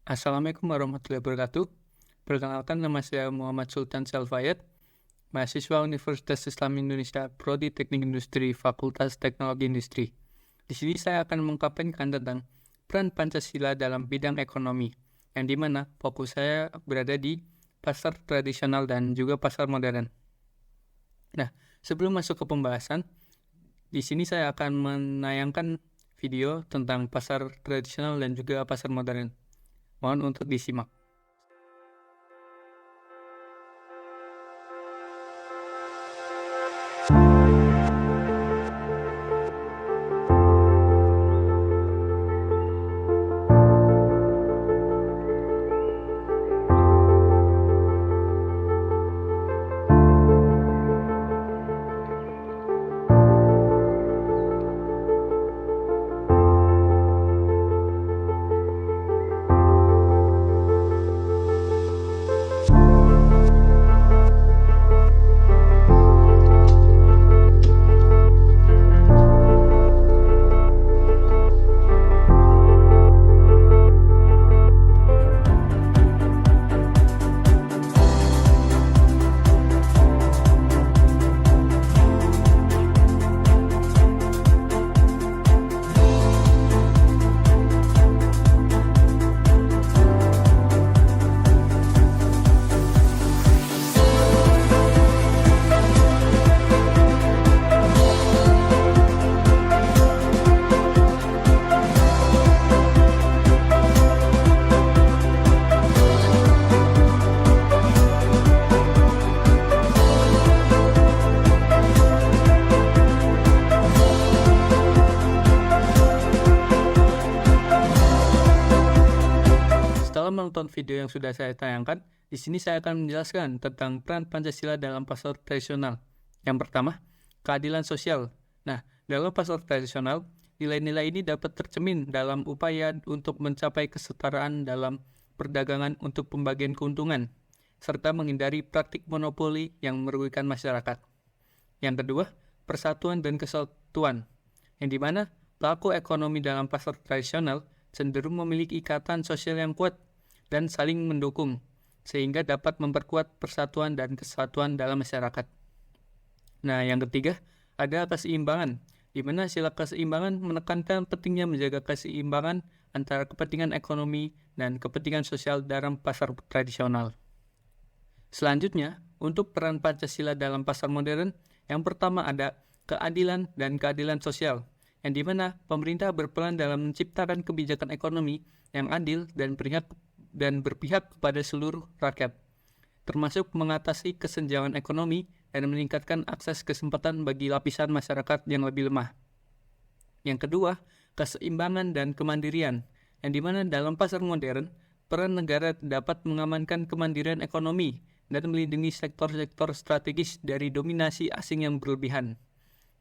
Assalamualaikum warahmatullahi wabarakatuh. Perkenalkan, nama saya Muhammad Sultan Selfayet, mahasiswa Universitas Islam Indonesia, Prodi Teknik Industri, Fakultas Teknologi Industri. Di sini saya akan mengkampanyekan tentang peran Pancasila dalam bidang ekonomi, yang dimana fokus saya berada di pasar tradisional dan juga pasar modern. Nah, sebelum masuk ke pembahasan, di sini saya akan menayangkan video tentang pasar tradisional dan juga pasar modern. Mohon untuk disimak. Setelah menonton video yang sudah saya tayangkan, di sini saya akan menjelaskan tentang peran Pancasila dalam pasar tradisional. Yang pertama, keadilan sosial. Nah, dalam pasar tradisional, nilai-nilai ini dapat tercermin dalam upaya untuk mencapai kesetaraan dalam perdagangan untuk pembagian keuntungan, serta menghindari praktik monopoli yang merugikan masyarakat. Yang kedua, persatuan dan kesatuan, yang dimana pelaku ekonomi dalam pasar tradisional cenderung memiliki ikatan sosial yang kuat dan saling mendukung, sehingga dapat memperkuat persatuan dan kesatuan dalam masyarakat. Nah, yang ketiga, ada keseimbangan, di mana sila keseimbangan menekankan pentingnya menjaga keseimbangan antara kepentingan ekonomi dan kepentingan sosial dalam pasar tradisional. Selanjutnya, untuk peran Pancasila dalam pasar modern, yang pertama ada keadilan dan keadilan sosial, yang dimana pemerintah berperan dalam menciptakan kebijakan ekonomi yang adil dan berpihak kepada seluruh rakyat, termasuk mengatasi kesenjangan ekonomi dan meningkatkan akses kesempatan bagi lapisan masyarakat yang lebih lemah. Yang kedua, keseimbangan dan kemandirian, yang dimana dalam pasar modern, peran negara dapat mengamankan kemandirian ekonomi dan melindungi sektor-sektor strategis dari dominasi asing yang berlebihan.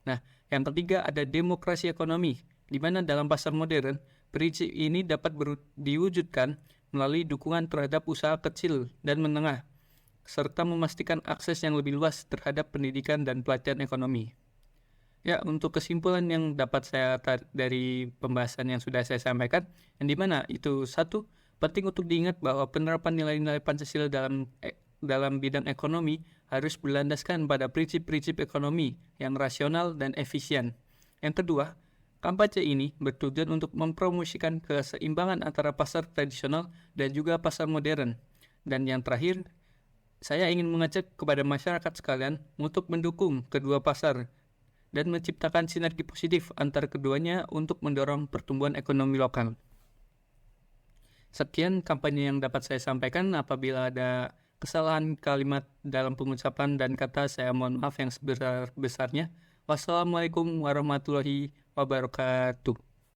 Nah, yang ketiga ada demokrasi ekonomi, di mana dalam pasar modern, prinsip ini dapat diwujudkan melalui dukungan terhadap usaha kecil dan menengah, serta memastikan akses yang lebih luas terhadap pendidikan dan pelatihan ekonomi. Ya, untuk kesimpulan yang dapat saya tarik dari pembahasan yang sudah saya sampaikan, yang dimana itu satu, penting untuk diingat bahwa penerapan nilai-nilai Pancasila dalam bidang ekonomi harus berlandaskan pada prinsip-prinsip ekonomi yang rasional dan efisien. Yang kedua, kampanye ini bertujuan untuk mempromosikan keseimbangan antara pasar tradisional dan juga pasar modern. Dan yang terakhir, saya ingin mengajak kepada masyarakat sekalian untuk mendukung kedua pasar dan menciptakan sinergi positif antara keduanya untuk mendorong pertumbuhan ekonomi lokal. Sekian kampanye yang dapat saya sampaikan. Apabila ada kesalahan kalimat dalam pengucapan dan kata, saya mohon maaf yang sebesar-besarnya. Wassalamualaikum warahmatullahi wabarakatuh.